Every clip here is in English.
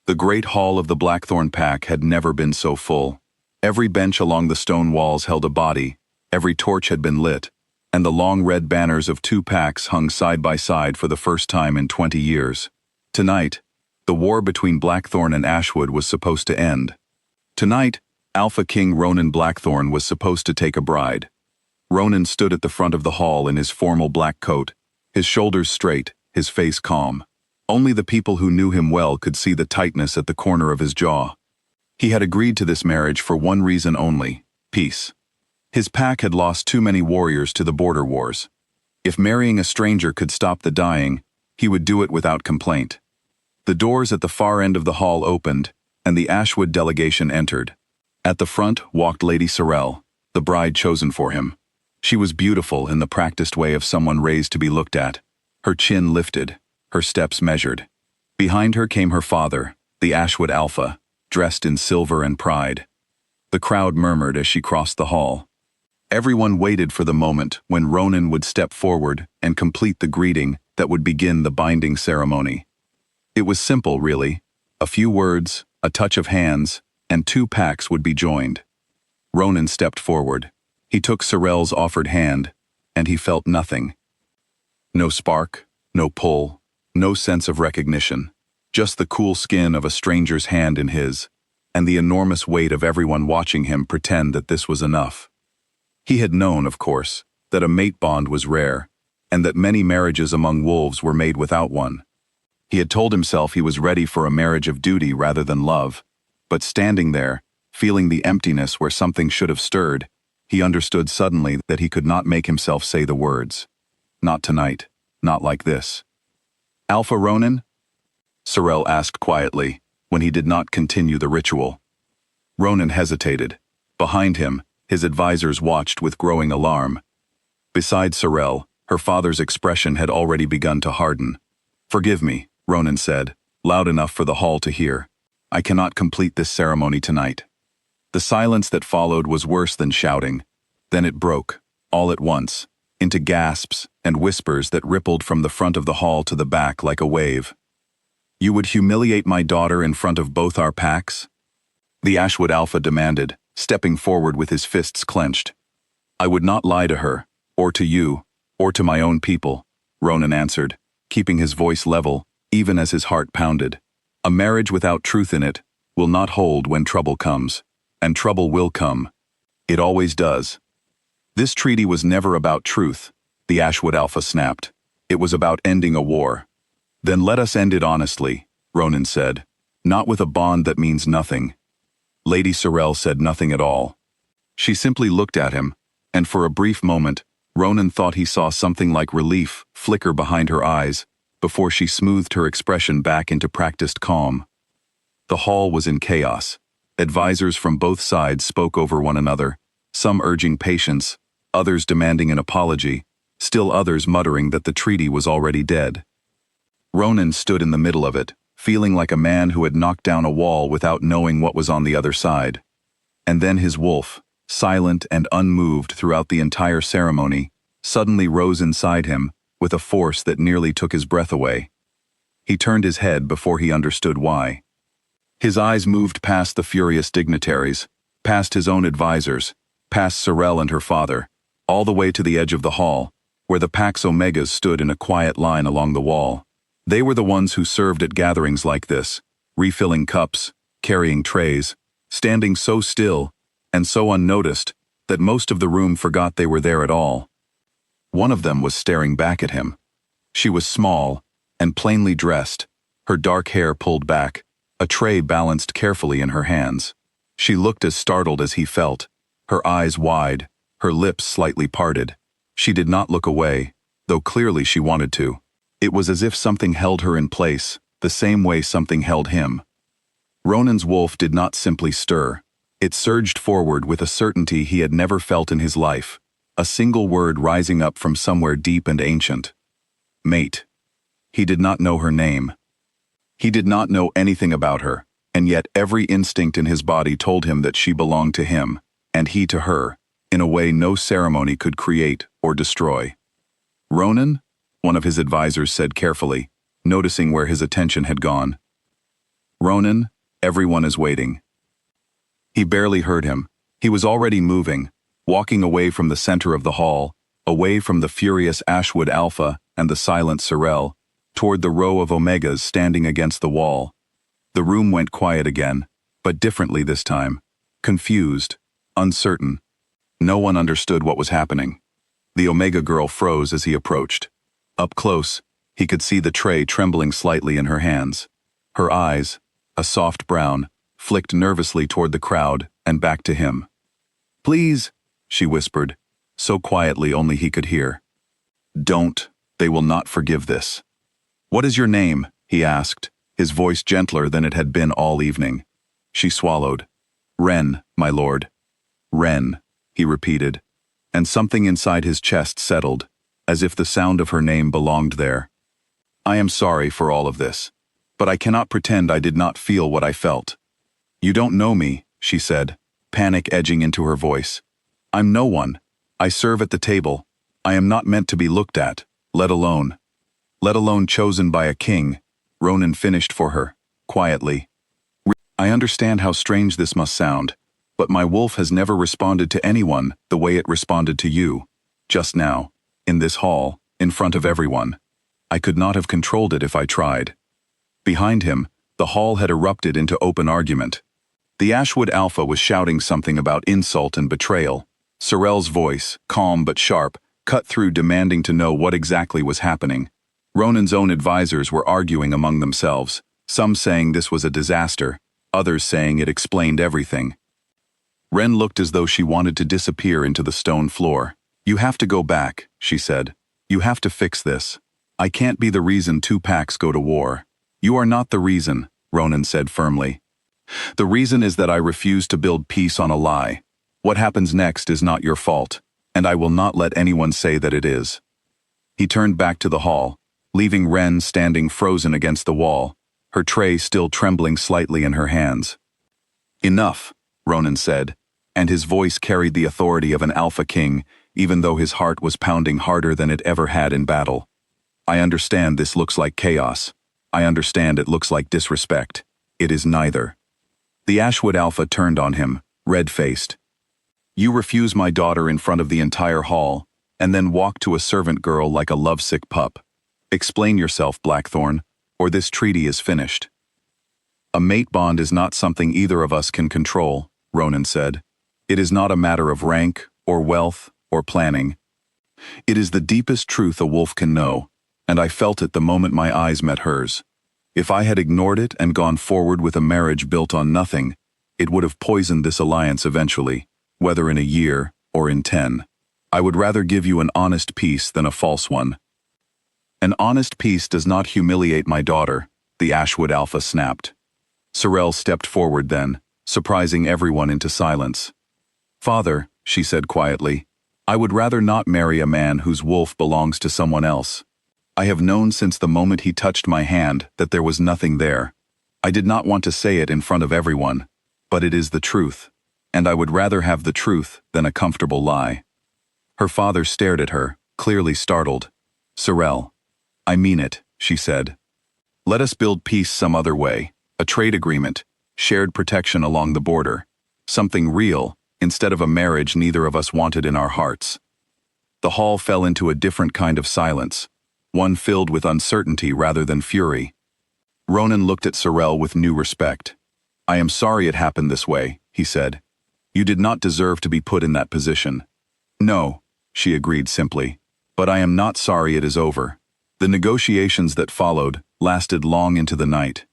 The great hall of the Blackthorn pack had never been so full. Every bench along the stone walls held a body, every torch had been lit, and the long red banners of two packs hung side by side for the first time in 20 years. Tonight, the war between Blackthorn and Ashwood was supposed to end. Tonight, Alpha King Ronan Blackthorn was supposed to take a bride. Ronan stood at the front of the hall in his formal black coat, his shoulders straight, his face calm. Only the people who knew him well could see the tightness at the corner of his jaw. He had agreed to this marriage for one reason only: peace. His pack had lost too many warriors to the border wars. If marrying a stranger could stop the dying, he would do it without complaint. The doors at the far end of the hall opened, and the Ashwood delegation entered. At the front walked Lady Sorrel, the bride chosen for him. She was beautiful in the practiced way of someone raised to be looked at, her chin lifted, her steps measured. Behind her came her father, the Ashwood Alpha, dressed in silver and pride. The crowd murmured as she crossed the hall. Everyone waited for the moment when Ronan would step forward and complete the greeting that would begin the binding ceremony. It was simple, really. A few words, a touch of hands, and two packs would be joined. Ronan stepped forward. He took Sorrel's offered hand, and he felt nothing. No spark, no pull, no sense of recognition. Just the cool skin of a stranger's hand in his, and the enormous weight of everyone watching him pretend that this was enough. He had known, of course, that a mate bond was rare, and that many marriages among wolves were made without one. He had told himself he was ready for a marriage of duty rather than love, but standing there, feeling the emptiness where something should have stirred, he understood suddenly that he could not make himself say the words. Not tonight, not like this. "Alpha Ronan?" Sorrel asked quietly, when he did not continue the ritual. Ronan hesitated. Behind him, his advisors watched with growing alarm. Beside Sorrel, her father's expression had already begun to harden. "Forgive me," Ronan said, loud enough for the hall to hear. "I cannot complete this ceremony tonight." The silence that followed was worse than shouting. Then it broke, all at once, into gasps and whispers that rippled from the front of the hall to the back like a wave. "You would humiliate my daughter in front of both our packs?" The Ashwood Alpha demanded, stepping forward with his fists clenched. "I would not lie to her, or to you, or to my own people," Ronan answered, keeping his voice level, even as his heart pounded. "A marriage without truth in it will not hold when trouble comes, and trouble will come. It always does." "This treaty was never about truth," the Ashwood Alpha snapped. "It was about ending a war." "Then let us end it honestly," Ronan said, "not with a bond that means nothing." Lady Sorrel said nothing at all. She simply looked at him, and for a brief moment, Ronan thought he saw something like relief flicker behind her eyes before she smoothed her expression back into practiced calm. The hall was in chaos. Advisors from both sides spoke over one another, some urging patience, others demanding an apology, still others muttering that the treaty was already dead. Ronan stood in the middle of it, feeling like a man who had knocked down a wall without knowing what was on the other side. And then his wolf, silent and unmoved throughout the entire ceremony, suddenly rose inside him with a force that nearly took his breath away. He turned his head before he understood why. His eyes moved past the furious dignitaries, past his own advisors, past Sorrel and her father, all the way to the edge of the hall, where the Pax Omegas stood in a quiet line along the wall. They were the ones who served at gatherings like this, refilling cups, carrying trays, standing so still and so unnoticed that most of the room forgot they were there at all. One of them was staring back at him. She was small and plainly dressed, her dark hair pulled back, a tray balanced carefully in her hands. She looked as startled as he felt, her eyes wide, her lips slightly parted. She did not look away, though clearly she wanted to. It was as if something held her in place, the same way something held him. Ronan's wolf did not simply stir. It surged forward with a certainty he had never felt in his life, a single word rising up from somewhere deep and ancient. Mate. He did not know her name. He did not know anything about her, and yet every instinct in his body told him that she belonged to him, and he to her, in a way no ceremony could create or destroy. "Ronan?" one of his advisors said carefully, noticing where his attention had gone. Ronan, everyone is waiting. He barely heard him. He was already moving, walking away from the center of the hall, away from the furious Ashwood Alpha and the silent Sorel, toward the row of Omegas standing against the wall. The room went quiet again, but differently this time. Confused, uncertain. No one understood what was happening. The Omega girl froze as he approached. Up close, he could see the tray trembling slightly in her hands. Her eyes, a soft brown, flicked nervously toward the crowd and back to him. "Please," she whispered, so quietly only he could hear. "Don't, they will not forgive this." "What is your name?" he asked, his voice gentler than it had been all evening. She swallowed. "Ren, my lord." "Ren," he repeated, and something inside his chest settled, as if the sound of her name belonged there. "I am sorry for all of this, but I cannot pretend I did not feel what I felt." "You don't know me," she said, panic edging into her voice. "I'm no one. I serve at the table. I am not meant to be looked at, let alone chosen by a king," Ronan finished for her, quietly. "I understand how strange this must sound, but my wolf has never responded to anyone the way it responded to you, just now, in this hall, in front of everyone. I could not have controlled it if I tried." Behind him, the hall had erupted into open argument. The Ashwood Alpha was shouting something about insult and betrayal. Sorel's voice, calm but sharp, cut through, demanding to know what exactly was happening. Ronan's own advisors were arguing among themselves, some saying this was a disaster, others saying it explained everything. Ren looked as though she wanted to disappear into the stone floor. "You have to go back," she said. "You have to fix this. I can't be the reason 2 packs go to war." "You are not the reason," Ronan said firmly. "The reason is that I refuse to build peace on a lie. What happens next is not your fault, and I will not let anyone say that it is." He turned back to the hall, leaving Ren standing frozen against the wall, her tray still trembling slightly in her hands. "Enough," Ronan said, and his voice carried the authority of an Alpha King, even though his heart was pounding harder than it ever had in battle. "I understand this looks like chaos. I understand it looks like disrespect. It is neither." The Ashwood Alpha turned on him, red-faced. "You refuse my daughter in front of the entire hall, and then walk to a servant girl like a lovesick pup. Explain yourself, Blackthorn, or this treaty is finished." "A mate bond is not something either of us can control," Ronan said. "It is not a matter of rank, or wealth, or planning. It is the deepest truth a wolf can know, and I felt it the moment my eyes met hers. If I had ignored it and gone forward with a marriage built on nothing, it would have poisoned this alliance eventually, whether in a year or in 10. I would rather give you an honest peace than a false one." "An honest peace does not humiliate my daughter," the Ashwood Alpha snapped. Sorel stepped forward then, surprising everyone into silence. "Father," she said quietly, "I would rather not marry a man whose wolf belongs to someone else. I have known since the moment he touched my hand that there was nothing there. I did not want to say it in front of everyone, but it is the truth, and I would rather have the truth than a comfortable lie." Her father stared at her, clearly startled. "Sorel, I mean it," she said. "Let us build peace some other way, a trade agreement, shared protection along the border, something real, instead of a marriage neither of us wanted in our hearts." The hall fell into a different kind of silence, one filled with uncertainty rather than fury. Ronan looked at Sorel with new respect. "I am sorry it happened this way," he said. "You did not deserve to be put in that position." "No," she agreed simply, "but I am not sorry it is over." The negotiations that followed lasted long into the night.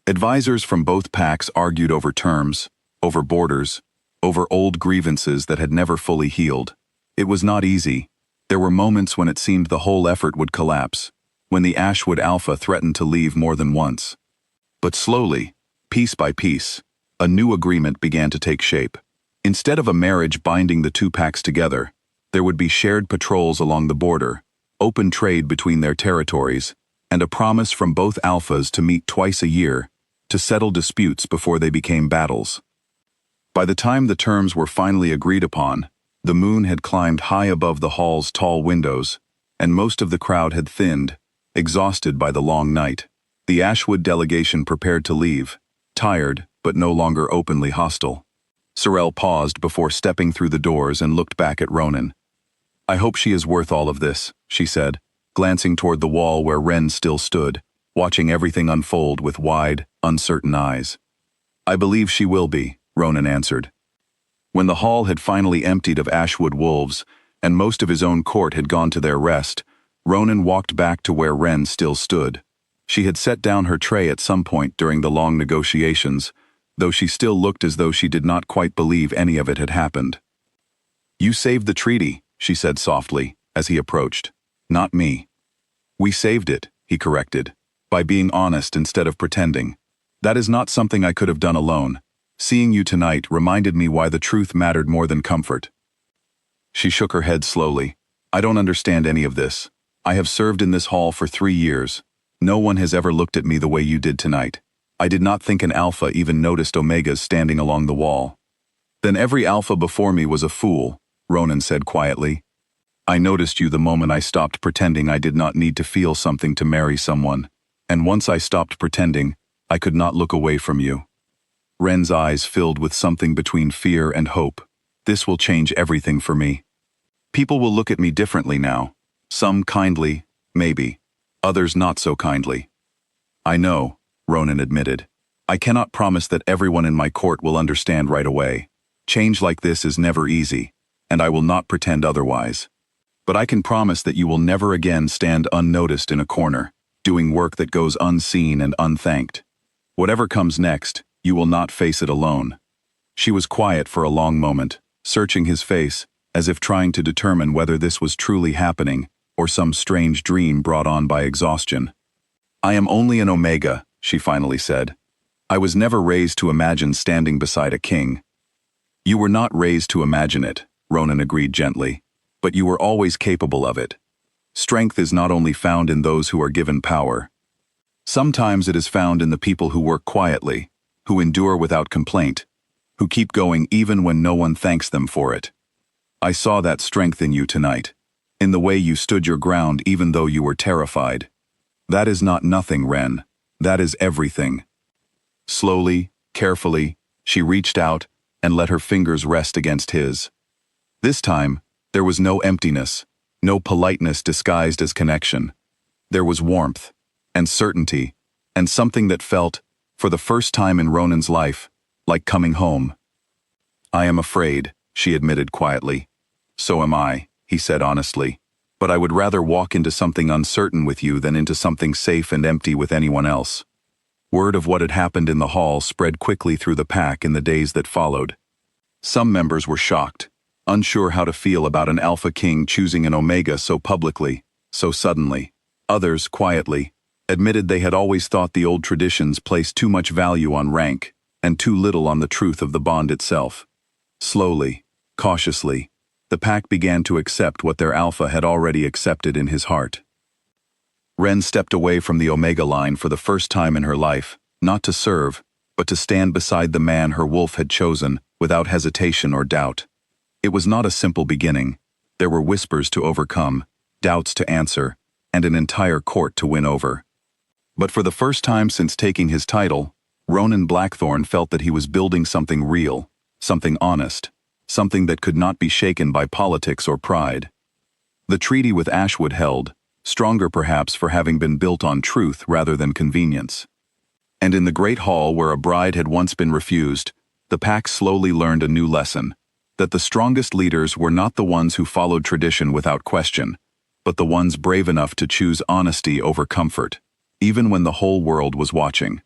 Advisors from both packs argued over terms, over borders, over old grievances that had never fully healed. It was not easy. There were moments when it seemed the whole effort would collapse, when the Ashwood Alpha threatened to leave more than once. But slowly, piece by piece, a new agreement began to take shape. Instead of a marriage binding the 2 packs together, there would be shared patrols along the border, open trade between their territories, and a promise from both alphas to meet twice a year to settle disputes before they became battles. By the time the terms were finally agreed upon, the moon had climbed high above the hall's tall windows, and most of the crowd had thinned, exhausted by the long night. The Ashwood delegation prepared to leave, tired, but no longer openly hostile. Sorel paused before stepping through the doors and looked back at Ronan. "I hope she is worth all of this," she said, glancing toward the wall where Ren still stood, watching everything unfold with wide, uncertain eyes. "I believe she will be," Ronan answered. When the hall had finally emptied of Ashwood wolves, and most of his own court had gone to their rest, Ronan walked back to where Ren still stood. She had set down her tray at some point during the long negotiations, though she still looked as though she did not quite believe any of it had happened. "You saved the treaty," she said softly, as he approached. "Not me." "We saved it," he corrected, "by being honest instead of pretending. That is not something I could have done alone. Seeing you tonight reminded me why the truth mattered more than comfort." She shook her head slowly. "I don't understand any of this. I have served in this hall for 3 years. No one has ever looked at me the way you did tonight. I did not think an alpha even noticed omegas standing along the wall." "Then every alpha before me was a fool," Ronan said quietly. "I noticed you the moment I stopped pretending I did not need to feel something to marry someone. And once I stopped pretending, I could not look away from you." Ren's eyes filled with something between fear and hope. "This will change everything for me. People will look at me differently now. Some kindly, maybe. Others not so kindly." "I know," Ronan admitted. "I cannot promise that everyone in my court will understand right away. Change like this is never easy, and I will not pretend otherwise. But I can promise that you will never again stand unnoticed in a corner, doing work that goes unseen and unthanked. Whatever comes next, you will not face it alone." She was quiet for a long moment, searching his face, as if trying to determine whether this was truly happening, or some strange dream brought on by exhaustion. "I am only an Omega," she finally said. "I was never raised to imagine standing beside a king." "You were not raised to imagine it," Ronan agreed gently, "but you were always capable of it. Strength is not only found in those who are given power. Sometimes it is found in the people who work quietly, who endure without complaint, who keep going even when no one thanks them for it. I saw that strength in you tonight, in the way you stood your ground even though you were terrified. That is not nothing, Ren. That is everything." Slowly, carefully, she reached out and let her fingers rest against his. This time, there was no emptiness, no politeness disguised as connection. There was warmth, and certainty, and something that felt, for the first time in Ronan's life, like coming home. "I am afraid," she admitted quietly. "So am I," he said honestly. "But I would rather walk into something uncertain with you than into something safe and empty with anyone else." Word of what had happened in the hall spread quickly through the pack in the days that followed. Some members were shocked, unsure how to feel about an Alpha King choosing an Omega so publicly, so suddenly. Others, quietly, admitted they had always thought the old traditions placed too much value on rank, and too little on the truth of the bond itself. Slowly, cautiously, the pack began to accept what their Alpha had already accepted in his heart. Ren stepped away from the Omega line for the first time in her life, not to serve, but to stand beside the man her wolf had chosen, without hesitation or doubt. It was not a simple beginning. There were whispers to overcome, doubts to answer, and an entire court to win over. But for the first time since taking his title, Ronan Blackthorn felt that he was building something real, something honest, something that could not be shaken by politics or pride. The treaty with Ashwood held, stronger perhaps for having been built on truth rather than convenience. And in the great hall where a bride had once been refused, the pack slowly learned a new lesson, that the strongest leaders were not the ones who followed tradition without question, but the ones brave enough to choose honesty over comfort, even when the whole world was watching.